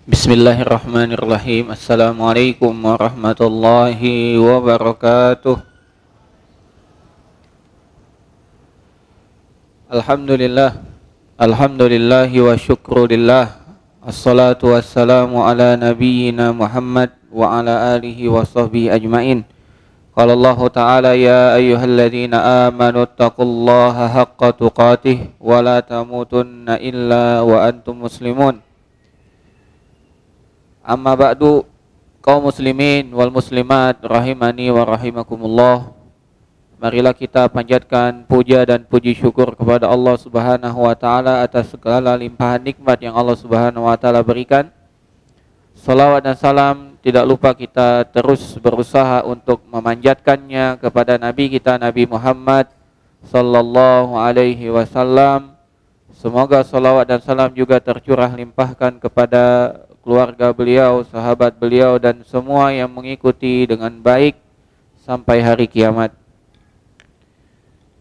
Bismillahirrahmanirrahim. Assalamualaikum warahmatullahi wabarakatuh. Alhamdulillah. Alhamdulillahi wa syukrulillah. Assalatu wassalamu ala nabiyyina Muhammad wa ala alihi wa sahbihi ajmain. Qala Allah Ta'ala ya ayyuhalladzina amanu taqullaha haqqa tuqatih wa la tamutunna illa wa antum muslimun. Amma ba'du, kaum muslimin wal muslimat rahimani wa rahimakumullah. Marilah kita panjatkan puja dan puji syukur kepada Allah Subhanahu wa taala atas segala limpahan nikmat yang Allah Subhanahu wa taala berikan. Salawat dan salam tidak lupa kita terus berusaha untuk memanjatkannya kepada Nabi kita Nabi Muhammad sallallahu alaihi wasallam. Semoga salawat dan salam juga tercurah limpahkan kepada keluarga beliau, sahabat beliau, dan semua yang mengikuti dengan baik sampai hari kiamat.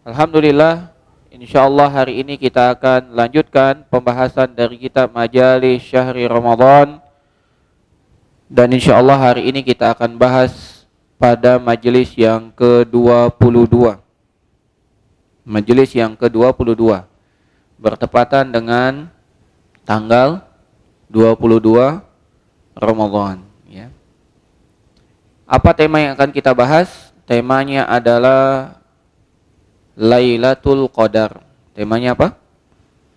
Alhamdulillah, insyaallah hari ini kita akan lanjutkan pembahasan dari kitab Majalis Syahri Ramadan. Dan insyaallah hari ini kita akan bahas pada majelis yang ke-22. Majelis yang ke-22 bertepatan dengan tanggal 22 Ramadan, ya. Apa tema yang akan kita bahas? Temanya adalah Lailatul Qadar. Temanya apa?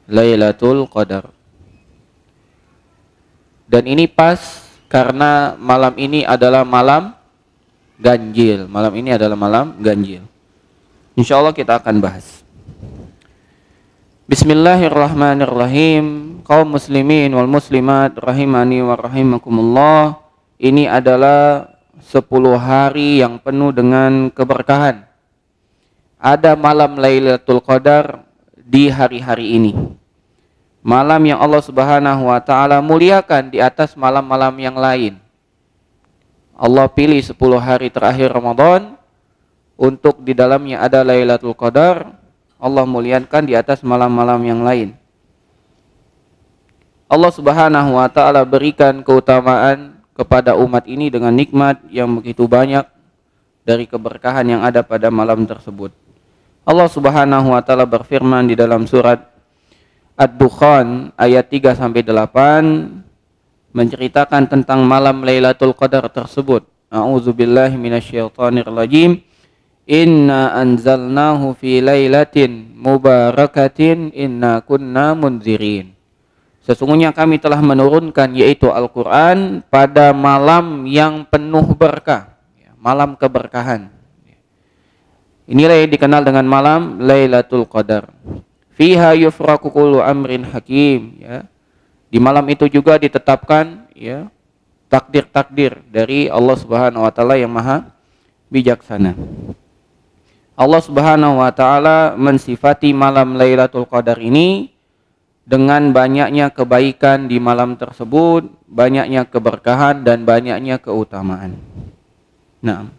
Lailatul Qadar. Dan ini pas karena malam ini adalah malam ganjil. Malam ini adalah malam ganjil. Insyaallah kita akan bahas. Bismillahirrahmanirrahim. Kaum muslimin wal muslimat rahimani wa rahimakumullah. Ini adalah 10 hari yang penuh dengan keberkahan. Ada malam Lailatul Qadar di hari-hari ini. Malam yang Allah Subhanahu wa taala muliakan di atas malam-malam yang lain. Allah pilih 10 hari terakhir Ramadan untuk di dalamnya ada Lailatul Qadar. Allah muliakan di atas malam-malam yang lain. Allah Subhanahu wa taala berikan keutamaan kepada umat ini dengan nikmat yang begitu banyak dari keberkahan yang ada pada malam tersebut. Allah Subhanahu wa taala berfirman di dalam surat Ad-Dukhan ayat 3 sampai 8 menceritakan tentang malam Lailatul Qadar tersebut. A'udzubillahi minasyaitonirrajim. Inna anzalnahu fi lailatin mubarakatin inna kunna munzirin. Sesungguhnya kami telah menurunkan yaitu Al-Quran pada malam yang penuh berkah, malam keberkahan. Inilah yang dikenal dengan malam Lailatul Qadar. Fiha yufraqu kullu amrin hakim, ya. Di malam itu juga ditetapkan, ya, takdir-takdir dari Allah Subhanahu wa taala yang maha bijaksana. Allah Subhanahu wa taala mensifati malam Lailatul Qadar ini dengan banyaknya kebaikan di malam tersebut, banyaknya keberkahan dan banyaknya keutamaan. Nah,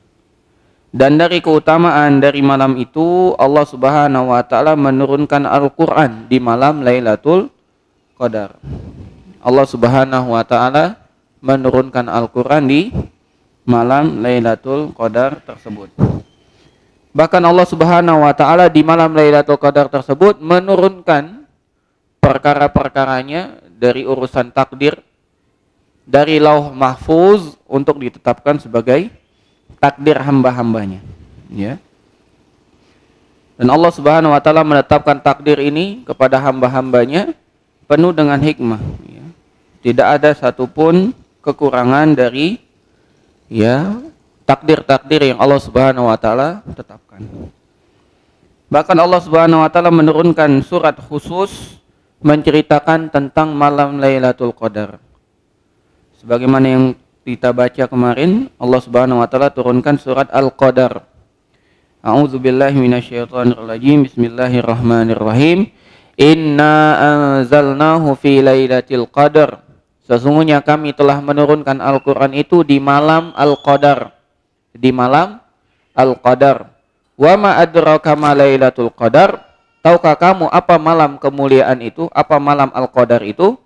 dan dari keutamaan dari malam itu Allah Subhanahu wa taala menurunkan Al-Qur'an di malam Lailatul Qadar. Allah Subhanahu wa taala menurunkan Al-Qur'an di malam Lailatul Qadar tersebut. Bahkan Allah Subhanahu wa taala di malam Lailatul Qadar tersebut menurunkan perkara-perkaranya dari urusan takdir dari Lauh Mahfuz untuk ditetapkan sebagai takdir hamba-hambanya, ya. Dan Allah Subhanahu wa taala menetapkan takdir ini kepada hamba-hambanya penuh dengan hikmah, ya. Tidak ada satupun kekurangan dari, ya, takdir-takdir yang Allah Subhanahu wa taala tetapkan. Bahkan Allah Subhanahu wa taala menurunkan surat khusus menceritakan tentang malam Lailatul Qadar. Sebagaimana yang kita baca kemarin, Allah Subhanahu wa taala turunkan surat Al-Qadar. A'udzubillahi minasyaitonirrajim. Bismillahirrahmanirrahim. Inna anzalnahu fi lailatul qadar. Sesungguhnya kami telah menurunkan Al-Qur'an itu di malam Al-Qadar. Di malam Al-Qadar. Wa ma adraka ma Lailatul Qadar? Tahukah kamu apa malam kemuliaan itu? Apa malam Al-Qadar itu?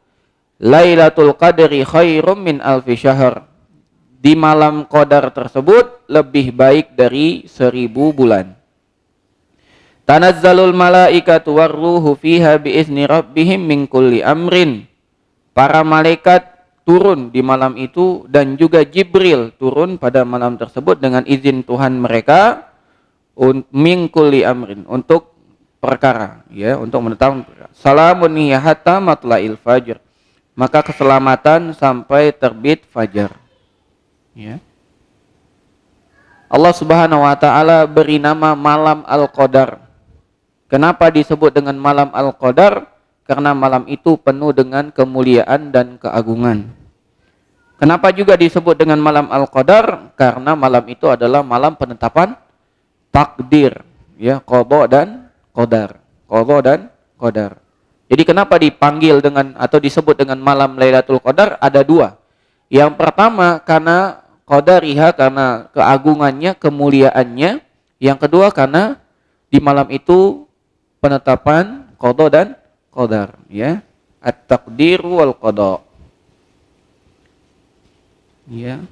Lailatul Qadri khairum min alfi syahr. Di malam Qadar tersebut lebih baik dari 1000 bulan. Tanazzalul malaikatu warruhu fiha biizni rabbihim min kulli amrin. Para malaikat turun di malam itu dan juga Jibril turun pada malam tersebut dengan izin Tuhan mereka min kulli amrin, untuk perkara, ya, untuk menetapkan perkara. Salamun hiya hatta matla'il fajr. Maka keselamatan sampai terbit fajar. Ya. Allah Subhanahu wa taala beri nama malam Al-Qadar. Kenapa disebut dengan malam Al-Qadar? Karena malam itu penuh dengan kemuliaan dan keagungan. Kenapa juga disebut dengan malam Al-Qadar? Karena malam itu adalah malam penetapan takdir, ya, qada dan qadar. Qada dan qadar. Jadi kenapa dipanggil dengan atau disebut dengan malam Lailatul Qadar? Ada dua. Yang pertama karena qadariha, karena keagungannya, kemuliaannya. Yang kedua karena di malam itu penetapan qada dan qadar, ya, at-taqdir wal qada. Ya.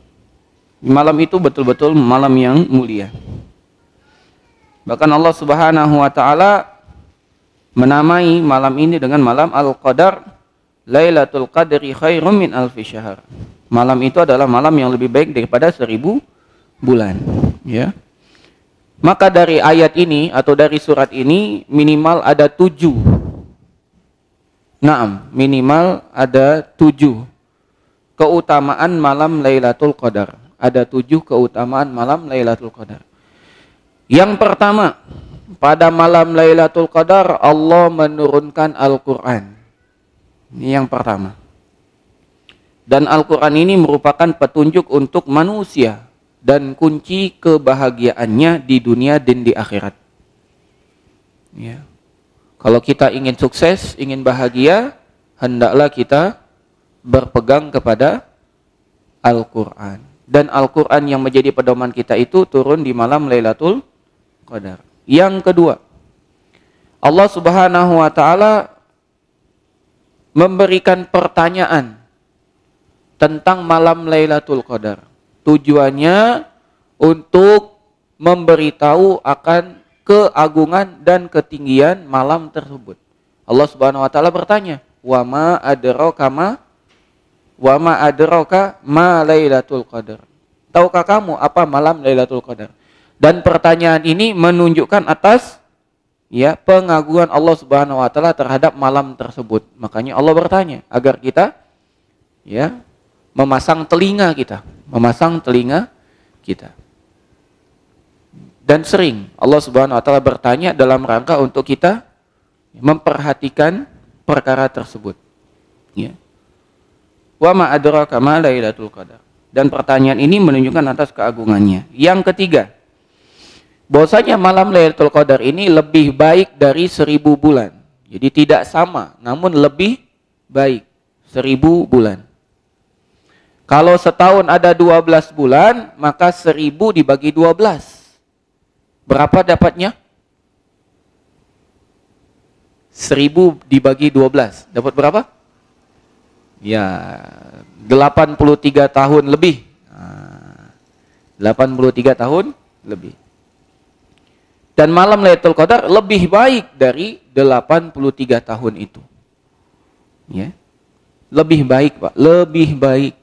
Malam itu betul-betul malam yang mulia. Bahkan Allah Subhanahu wa taala menamai malam ini dengan malam Al-Qadar, Lailatul Qadri khairum min alfi syahr. Malam itu adalah malam yang lebih baik daripada 1000 bulan, ya. Maka dari ayat ini atau dari surat ini minimal ada 7. Naam, minimal ada 7 keutamaan malam Lailatul Qadar. Ada 7 keutamaan malam Lailatul Qadar. Yang pertama, pada malam Lailatul Qadar Allah menurunkan Al-Quran. Ini yang pertama. Dan Al-Quran ini merupakan petunjuk untuk manusia dan kunci kebahagiaannya di dunia dan di akhirat. Ya. Kalau kita ingin sukses, ingin bahagia, hendaklah kita berpegang kepada Al-Quran. Dan Al-Quran yang menjadi pedoman kita itu turun di malam Lailatul Qadar. Yang kedua, Allah Subhanahu wa taala memberikan pertanyaan tentang malam Lailatul Qadar. Tujuannya untuk memberitahu akan keagungan dan ketinggian malam tersebut. Allah Subhanahu wa taala bertanya, "Wa ma adraka ma Lailatul Qadar?" Tahukah kamu apa malam Lailatul Qadar? Dan pertanyaan ini menunjukkan atas, ya, pengagungan Allah Subhanahu wa taala terhadap malam tersebut. Makanya Allah bertanya agar kita, ya, memasang telinga kita. Dan sering Allah Subhanahu wa taala bertanya dalam rangka untuk kita memperhatikan perkara tersebut. Ya. Wa ma adraka ma Lailatul Qadar. Dan pertanyaan ini menunjukkan atas keagungannya. Yang ketiga, bahwasanya malam Lailatul Qadar ini lebih baik dari 1000 bulan. Jadi tidak sama, namun lebih baik 1000 bulan. Kalau setahun ada 12 bulan, maka 1000 dibagi 12. Berapa dapatnya? 1000 dibagi 12. Dapat berapa? Ya, 83 tahun lebih. 83 tahun lebih. Dan malam Lailatul Qadar lebih baik dari 83 tahun itu. Ya. Lebih baik, Pak. Lebih baik.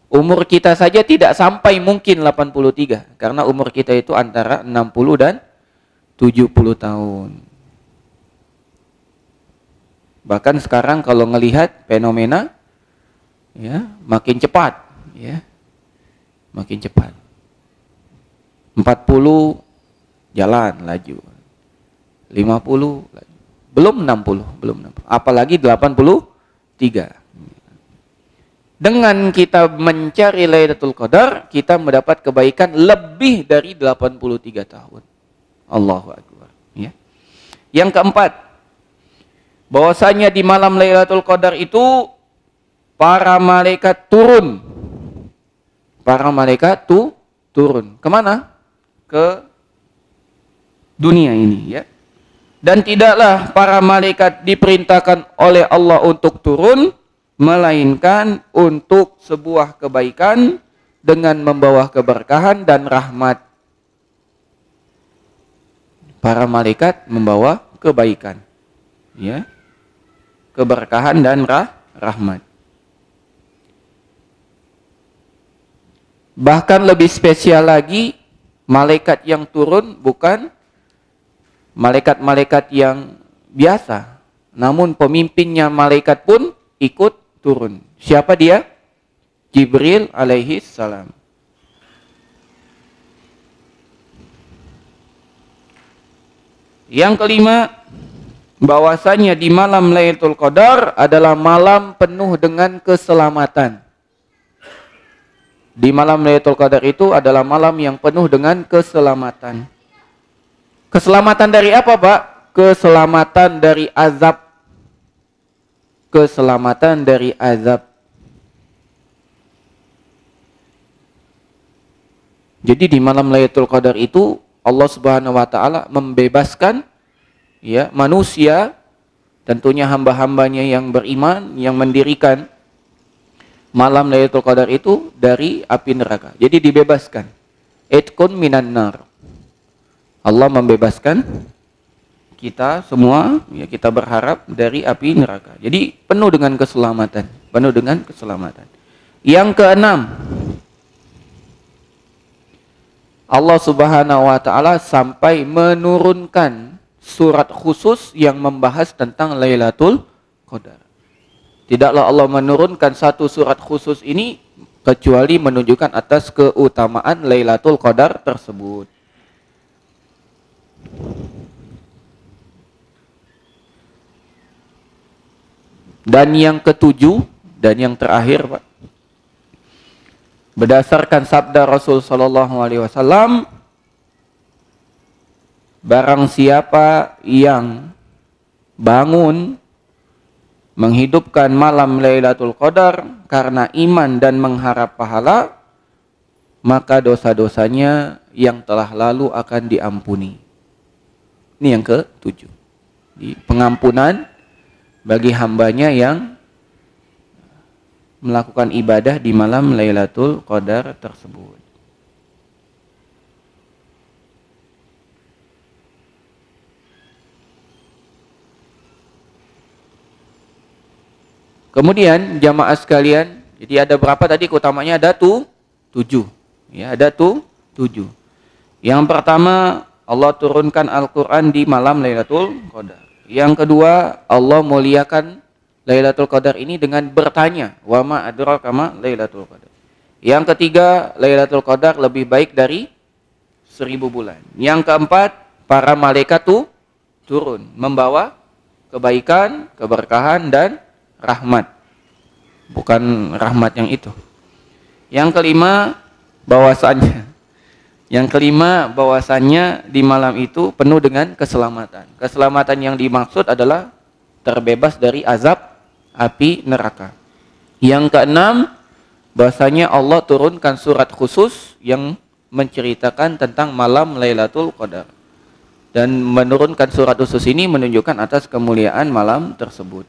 Umur kita saja tidak sampai mungkin 83. Karena umur kita itu antara 60 dan 70 tahun. Bahkan sekarang kalau ngelihat fenomena, ya, makin cepat, ya. Makin cepat. 40 jalan laju. 50 laju. Belum 60. Apalagi 83. Dengan kita mencari Lailatul Qadar, kita mendapat kebaikan lebih dari 83 tahun. Allahu Akbar. Ya. Yang keempat, bahwasanya di malam Lailatul Qadar itu para malaikat turun. Para malaikat turun. Kemana? Ke dunia ini, ya. Dan tidaklah para malaikat diperintahkan oleh Allah untuk turun melainkan untuk sebuah kebaikan dengan membawa keberkahan dan rahmat. Para malaikat membawa kebaikan, ya, keberkahan dan rahmat. Bahkan lebih spesial lagi, malaikat yang turun bukan malaikat-malaikat yang biasa, namun pemimpinnya malaikat pun ikut turun. Siapa dia? Jibril alaihi salam. Yang kelima, bahwasanya di malam Lailatul Qadar adalah malam penuh dengan keselamatan. Di malam Lailatul Qadar itu adalah malam yang penuh dengan keselamatan. Keselamatan dari apa, Pak? Keselamatan dari azab. Keselamatan dari azab. Jadi di malam Lailatul Qadar itu Allah Subhanahu wa taala membebaskan, ya, manusia, tentunya hamba-hambanya yang beriman, yang mendirikan malam Lailatul Qadar itu dari api neraka. Jadi dibebaskan. Itqun minan nar. Allah membebaskan kita semua, ya, kita berharap dari api neraka. Jadi penuh dengan keselamatan, penuh dengan keselamatan. Yang keenam, Allah Subhanahu wa taala sampai menurunkan surat khusus yang membahas tentang Lailatul Qadar. Tidaklah Allah menurunkan satu surat khusus ini kecuali menunjukkan atas keutamaan Lailatul Qadar tersebut. Dan yang ketujuh dan yang terakhir, Pak, berdasarkan sabda Rasul sallallahu alaihi wasallam, barang siapa yang bangun menghidupkan malam Lailatul Qadar karena iman dan mengharap pahala, maka dosa-dosanya yang telah lalu akan diampuni. Ini yang ketujuh. Di pengampunan bagi hambanya yang melakukan ibadah di malam Lailatul Qadar tersebut. Kemudian jamaah sekalian, jadi ada berapa tadi keutamanya? Ada tujuh. Ya, ada tujuh. Yang pertama, Allah turunkan Al-Quran di malam Lailatul Qadar. Yang kedua, Allah muliakan Lailatul Qadar ini dengan bertanya, wa ma adraka ma Lailatul Qadar. Yang ketiga, Lailatul Qadar lebih baik dari 1000 bulan. Yang keempat, para malaikat turun membawa kebaikan, keberkahan dan rahmat. Bukan rahmat yang itu. Yang kelima, bahwasannya di malam itu penuh dengan keselamatan. Keselamatan yang dimaksud adalah terbebas dari azab api neraka. Yang keenam, bahwasanya Allah turunkan surat khusus yang menceritakan tentang malam Lailatul Qadar. Dan menurunkan surat khusus ini menunjukkan atas kemuliaan malam tersebut.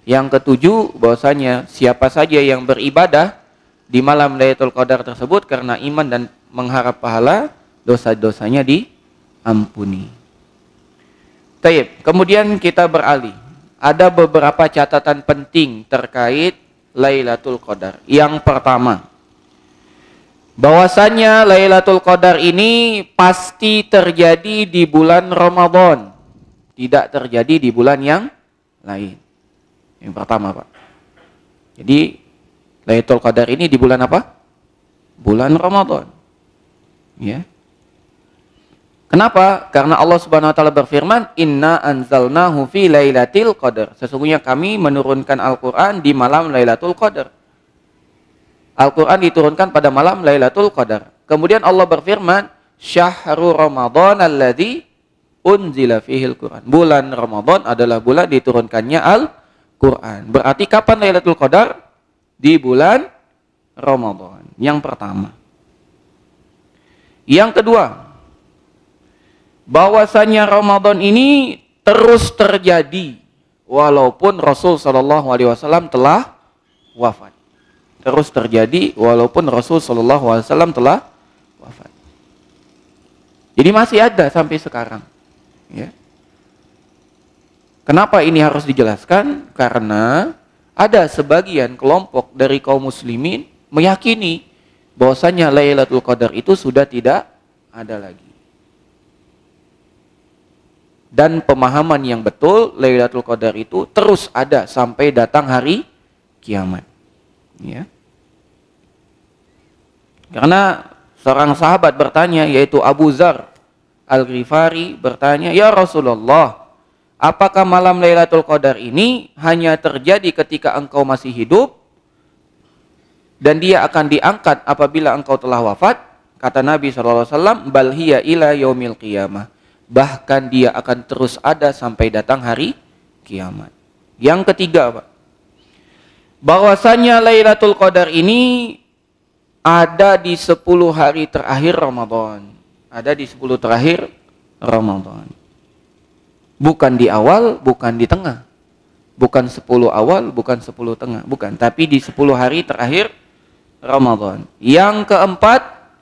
Yang ketujuh, bahwasanya siapa saja yang beribadah di malam Lailatul Qadar tersebut karena iman dan mengharap pahala, dosa-dosanya diampuni. Taib. Kemudian kita beralih. Ada beberapa catatan penting terkait Lailatul Qadar. Yang pertama, bahwasanya Lailatul Qadar ini pasti terjadi di bulan Ramadan, tidak terjadi di bulan yang lain. Yang pertama, Pak. Jadi Lailatul Qadar ini di bulan apa? Bulan Ramadan. Ya. Kenapa? Karena Allah Subhanahu wa taala berfirman, "Inna anzalnahu fi lailatul qadar." Sesungguhnya kami menurunkan Al-Qur'an di malam Lailatul Qadar. Al-Qur'an diturunkan pada malam Lailatul Qadar. Kemudian Allah berfirman, "Syahrul Ramadan alladzi unzila fihil Qur'an." Bulan Ramadan adalah bulan diturunkannya Al-Qur'an. Berarti kapan Lailatul Qadar? Di bulan Ramadan. Yang pertama. Yang kedua, bahwasanya Ramadan ini terus terjadi walaupun Rasul sallallahu alaihi wasallam telah wafat. Terus terjadi walaupun Rasul Shallallahu Alaihi Wasallam telah wafat. Jadi masih ada sampai sekarang. Ya. Kenapa ini harus dijelaskan? Karena ada sebagian kelompok dari kaum muslimin meyakini bahwasanya Lailatul Qadar itu sudah tidak ada lagi. Dan pemahaman yang betul, Lailatul Qadar itu terus ada sampai datang hari kiamat. Ya. Karena seorang sahabat bertanya, yaitu Abu Dzar Al-Ghifari bertanya, "Ya Rasulullah, apakah malam Lailatul Qadar ini hanya terjadi ketika engkau masih hidup dan dia akan diangkat apabila engkau telah wafat?" Kata Nabi SAW, "Bal hiya ila yaumil qiyamah." Bahkan dia akan terus ada sampai datang hari kiamat. Yang ketiga, Pak, bahwasanya Lailatul Qadar ini ada di 10 hari terakhir Ramadan. Ada di 10 terakhir Ramadan. Bukan di awal, bukan di tengah. Bukan 10 awal, bukan 10 tengah. Bukan, tapi di 10 hari terakhir Ramadan. Yang keempat,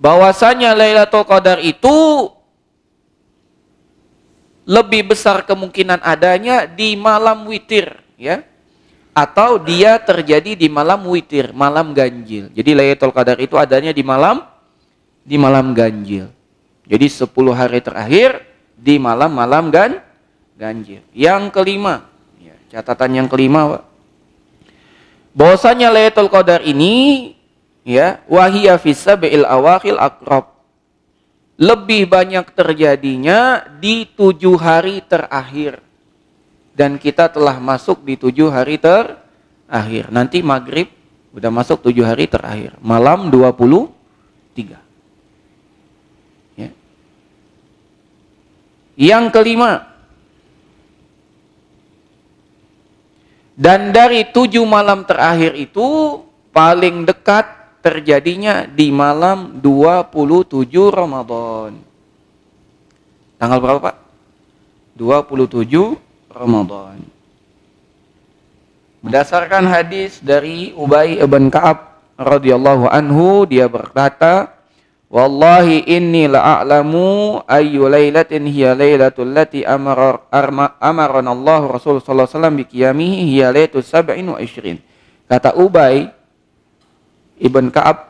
bahwasanya Lailatul Qadar itu lebih besar kemungkinan adanya di malam witir, ya, atau dia terjadi di malam witir, malam ganjil. Jadi Lailatul Qadar itu adanya di malam ganjil. Jadi 10 hari terakhir di malam-malam ganjil. Yang kelima, ya, catatan yang kelima, Pak, bahwasanya Lailatul Qadar ini, ya, wahiyya fis sab'il awakhil aqrab, lebih banyak terjadinya di 7 hari terakhir. Dan kita telah masuk di 7 hari terakhir. Nanti maghrib udah masuk 7 hari terakhir. Malam 23. Ya. Yang kelima, dan dari 7 malam terakhir itu paling dekat terjadinya di malam 27 Ramadan. Tanggal berapa, Pak? 27 Ramadan. Berdasarkan hadis dari Ubay ibn Ka'ab radhiyallahu anhu, dia berkata, "Wallahi inni la'alamu ayyu lailatin hiya lailatul lati amarana Allah Rasul sallallahu alaihi wasallam bi qiyamihi hiya lailatul 27." Kata Ubay Ibn Ka'ab,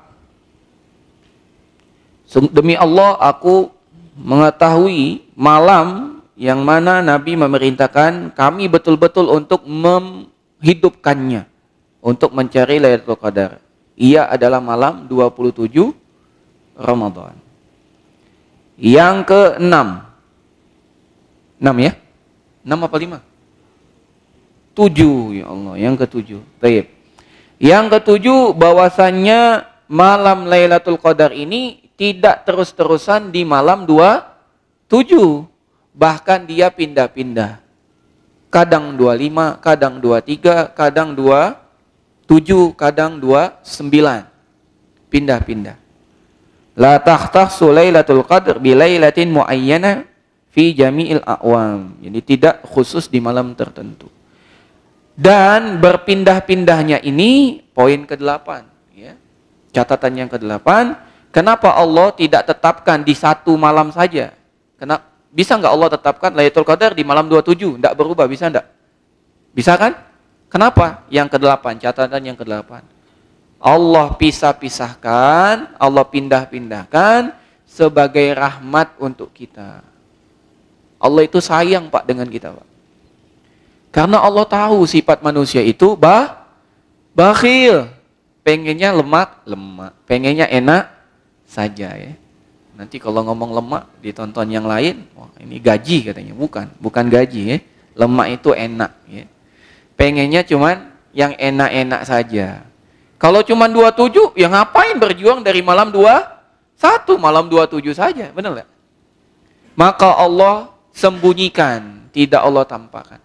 "Demi Allah, aku mengetahui malam yang mana Nabi memerintahkan kami betul-betul untuk menghidupkannya, untuk mencari Lailatul Qadar. Ia adalah malam 27 Ramadan." Yang ke-6. 6 ya? 6 apa 5? 7, ya Allah, yang ke-7. Baik. Yang ketujuh, bahwasannya malam Lailatul Qadar ini tidak terus-terusan di malam 27. Bahkan dia pindah-pindah. Kadang 25, kadang 23, kadang 27, kadang 29. Pindah-pindah. La takhtassu Lailatul Qadar bi lailatin muayyana fi jami'il a'wam. Jadi tidak khusus di malam tertentu. Dan berpindah-pindahnya ini poin ke-8, ya. Catatan yang ke-8, kenapa Allah tidak tetapkan di satu malam saja? Bisa nggak Allah tetapkan Lailatul Qadar di malam 27? Nggak berubah, bisa nggak? Bisa kan? Kenapa? Yang ke-8, catatan yang ke-8. Allah pisah-pisahkan, Allah pindah-pindahkan sebagai rahmat untuk kita. Allah itu sayang, Pak, dengan kita, Pak. Karena Allah tahu sifat manusia itu bakhil. Pengennya lemak, pengennya enak saja, ya. Nanti kalau ngomong lemak ditonton yang lain, wah ini gaji katanya. Bukan gaji, ya. Lemak itu enak, ya. Pengennya cuman yang enak-enak saja. Kalau cuman 27, ya ngapain berjuang dari malam 21, malam 27 saja, benar nggak? Maka Allah sembunyikan, tidak Allah tampakkan.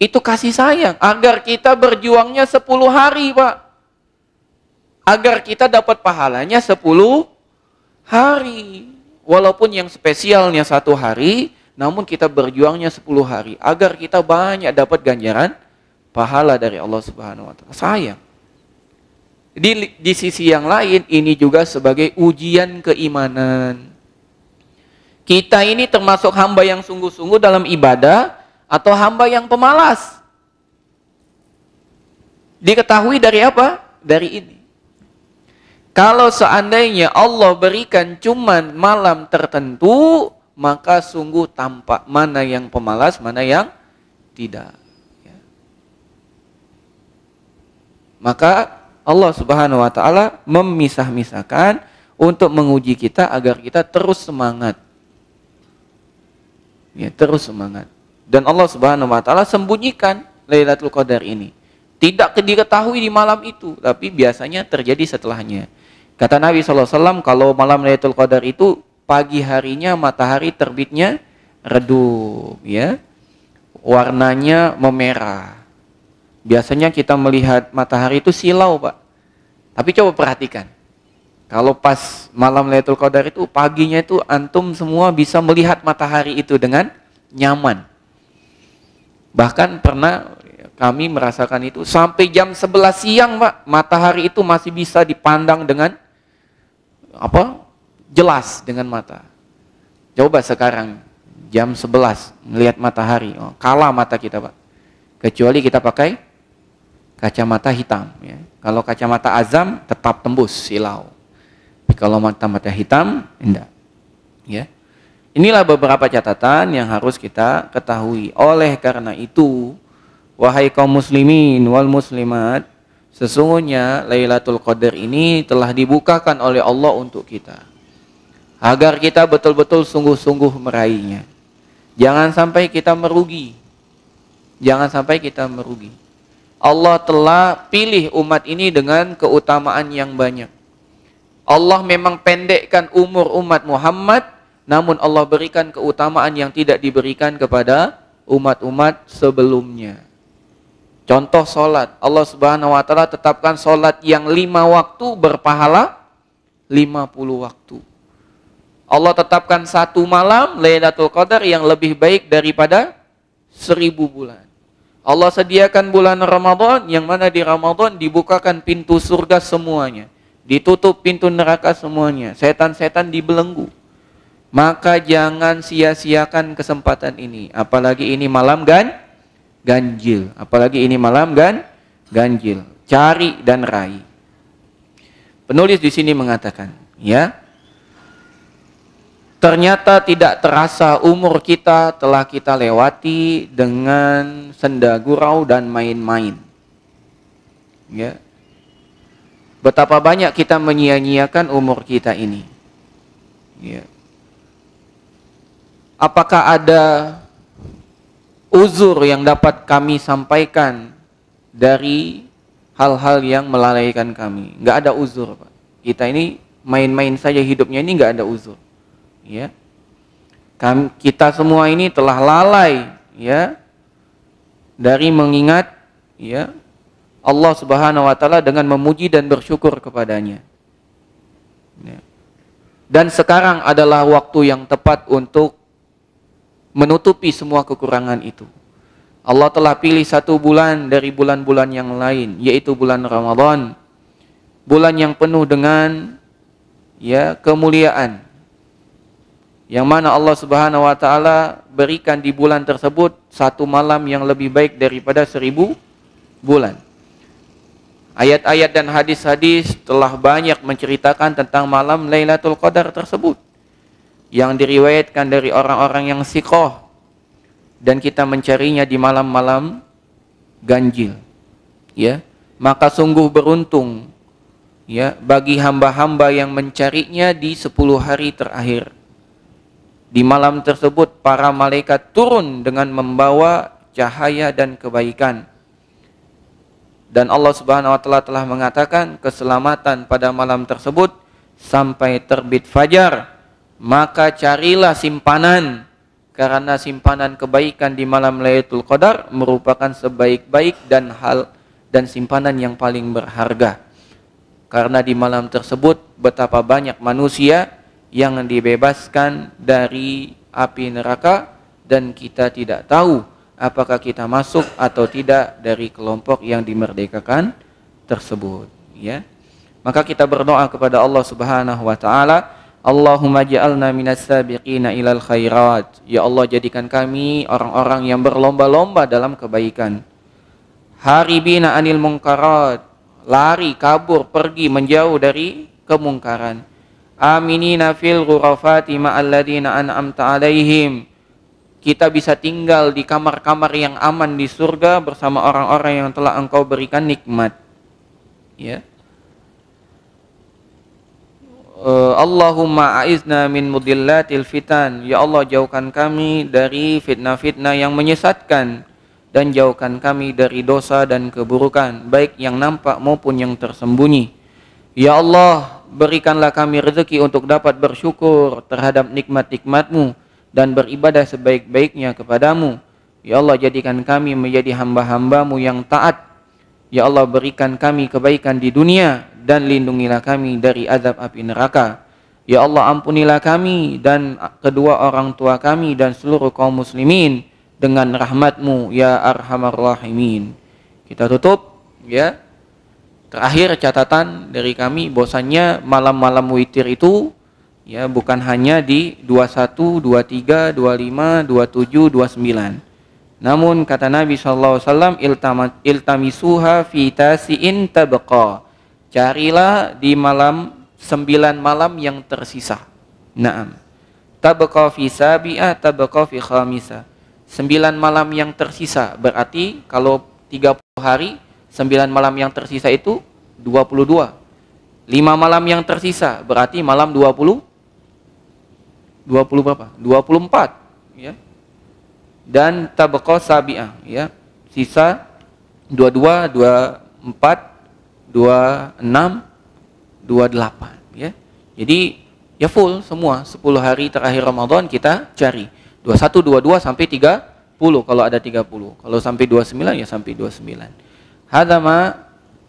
Itu kasih sayang, agar kita berjuangnya 10 hari, Pak. Agar kita dapat pahalanya 10 hari. Walaupun yang spesialnya 1 hari, namun kita berjuangnya 10 hari. Agar kita banyak dapat ganjaran pahala dari Allah Subhanahu wa Ta'ala. Sayang. Di sisi yang lain, ini juga sebagai ujian keimanan. Kita ini termasuk hamba yang sungguh-sungguh dalam ibadah atau hamba yang pemalas? Diketahui dari apa? Dari ini. Kalau seandainya Allah berikan cuman malam tertentu, maka sungguh tampak mana yang pemalas, mana yang tidak. Ya. Maka Allah Subhanahu wa Ta'ala memisah-misahkan untuk menguji kita agar kita terus semangat. Ya, terus semangat. Dan Allah Subhanahu wa Ta'ala sembunyikan Lailatul Qadar ini. Tidak diketahui di malam itu, tapi biasanya terjadi setelahnya. Kata Nabi SAW, kalau malam Lailatul Qadar itu pagi harinya matahari terbitnya redup, ya, warnanya memerah. Biasanya kita melihat matahari itu silau, Pak. Tapi coba perhatikan, kalau pas malam Lailatul Qadar itu paginya itu antum semua bisa melihat matahari itu dengan nyaman. Bahkan pernah kami merasakan itu sampai jam 11 siang, Pak, matahari itu masih bisa dipandang dengan jelas dengan mata. Coba sekarang jam 11 melihat matahari, kalah mata kita, Pak. Kecuali kita pakai kacamata hitam, ya. Kalau kacamata azam tetap tembus silau. Tapi kalau mata hitam enggak. Ya. Inilah beberapa catatan yang harus kita ketahui. Oleh karena itu, wahai kaum muslimin wal muslimat, sesungguhnya Lailatul Qadar ini telah dibukakan oleh Allah untuk kita, agar kita betul-betul sungguh-sungguh meraihnya. Jangan sampai kita merugi. Jangan sampai kita merugi. Allah telah pilih umat ini dengan keutamaan yang banyak. Allah memang pendekkan umur umat Muhammad, namun Allah berikan keutamaan yang tidak diberikan kepada umat-umat sebelumnya. Contoh solat, Allah Subhanahu wa Ta'ala tetapkan solat yang 5 waktu berpahala 50 waktu. Allah tetapkan 1 malam Lailatul Qadar yang lebih baik daripada 1000 bulan. Allah sediakan bulan Ramadan yang mana di Ramadan dibukakan pintu surga semuanya, ditutup pintu neraka semuanya, setan-setan dibelenggu. Maka jangan sia-siakan kesempatan ini, apalagi ini malam ganjil, apalagi ini malam ganjil. Cari dan raih. Penulis di sini mengatakan, ya, ternyata tidak terasa umur kita telah kita lewati dengan senda gurau dan main-main. Ya. Betapa banyak kita menyia-nyiakan umur kita ini. Ya. Apakah ada uzur yang dapat kami sampaikan dari hal-hal yang melalaikan kami? Enggak ada uzur, Pak. Kita ini main-main saja hidupnya ini, enggak ada uzur. Ya, kita semua ini telah lalai, ya, dari mengingat, ya, Allah Subhanahu wa Ta'ala dengan memuji dan bersyukur kepadanya. Ya. Dan sekarang adalah waktu yang tepat untuk menutupi semua kekurangan itu. Allah telah pilih 1 bulan dari bulan-bulan yang lain, yaitu bulan Ramadan, bulan yang penuh dengan, ya, kemuliaan, yang mana Allah Subhanahu wa Ta'ala berikan di bulan tersebut 1 malam yang lebih baik daripada 1000 bulan. Ayat-ayat dan hadis-hadis telah banyak menceritakan tentang malam Lailatul Qadar tersebut, yang diriwayatkan dari orang-orang yang siqah, dan kita mencarinya di malam-malam ganjil. Ya, maka sungguh beruntung, ya, bagi hamba-hamba yang mencarinya di 10 hari terakhir. Di malam tersebut para malaikat turun dengan membawa cahaya dan kebaikan. Dan Allah Subhanahu wa Ta'ala telah mengatakan keselamatan pada malam tersebut sampai terbit fajar. Maka carilah simpanan, karena simpanan kebaikan di malam Lailatul Qadar merupakan sebaik-baik dan simpanan yang paling berharga. Karena di malam tersebut betapa banyak manusia yang dibebaskan dari api neraka, dan kita tidak tahu apakah kita masuk atau tidak dari kelompok yang dimerdekakan tersebut. Ya, Maka kita berdoa kepada Allah Subhanahu wa taala, Allahumma ja'alna minas sabiqina ilal khairat. Ya Allah, jadikan kami orang-orang yang berlomba-lomba dalam kebaikan. Haribina anil munkarat, lari, kabur, pergi, menjauh dari kemungkaran. Aminina fil ghurafati ma'alladina an'amta alaihim. Kita bisa tinggal di kamar-kamar yang aman di surga bersama orang-orang yang telah Engkau berikan nikmat. Ya. Allahumma a'izna min mudillatil fitan. Ya Allah, jauhkan kami dari fitnah-fitnah yang menyesatkan, dan jauhkan kami dari dosa dan keburukan, baik yang nampak maupun yang tersembunyi. Ya Allah, berikanlah kami rezeki untuk dapat bersyukur terhadap nikmat-nikmat-Mu dan beribadah sebaik-baiknya kepadamu. Ya Allah, jadikan kami menjadi hamba-hamba-Mu yang taat. Ya Allah, berikan kami kebaikan di dunia dan lindungilah kami dari azab api neraka. Ya Allah, ampunilah kami dan kedua orang tua kami dan seluruh kaum muslimin dengan rahmat-Mu ya arhamar rahimin. Kita tutup ya. Terakhir catatan dari kami, bahwasannya malam-malam witir itu ya bukan hanya di 21, 23, 25, 27, 29. Namun kata Nabi SAW, iltamisuha fi tasi'in tabqa. Carilah di malam 9 malam yang tersisa. Naam. Tabqa fi sabi'ah, tabqa fi khamisah. 9 malam yang tersisa, berarti kalau 30 hari, 9 malam yang tersisa itu 22. 5 malam yang tersisa, berarti malam 20 berapa? 24, ya. Dan tabqa sabi'ah, ya, sisa 22, 24, 26, 28, ya. Jadi ya full semua 10 hari terakhir Ramadan kita cari. 21, 22 sampai 30 kalau ada 30. Kalau sampai 29 ya sampai 29. Hadza ma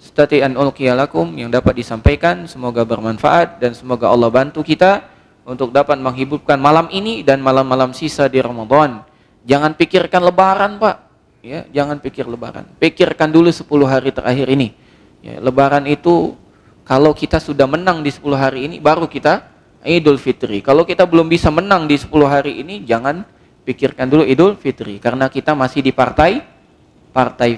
stati'an ulqiyalakum yang dapat disampaikan, semoga bermanfaat dan semoga Allah bantu kita untuk dapat menghidupkan malam ini dan malam-malam sisa di Ramadan. Jangan pikirkan lebaran, Pak. Ya, jangan pikir lebaran. Pikirkan dulu 10 hari terakhir ini. Ya, lebaran itu kalau kita sudah menang di 10 hari ini baru kita Idul Fitri. Kalau kita belum bisa menang di 10 hari ini, jangan pikirkan dulu Idul Fitri karena kita masih di partai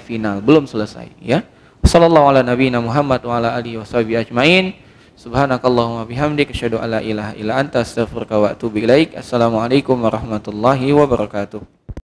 final, belum selesai, ya. Sallallahu ala nabiyina Muhammad wa ala alihi washabihi ajmain. Subhanakallahumma bihamdika asyhadu an la ilaha illa anta astaghfiruka wa atubu ilaik. Assalamualaikum warahmatullahi wabarakatuh.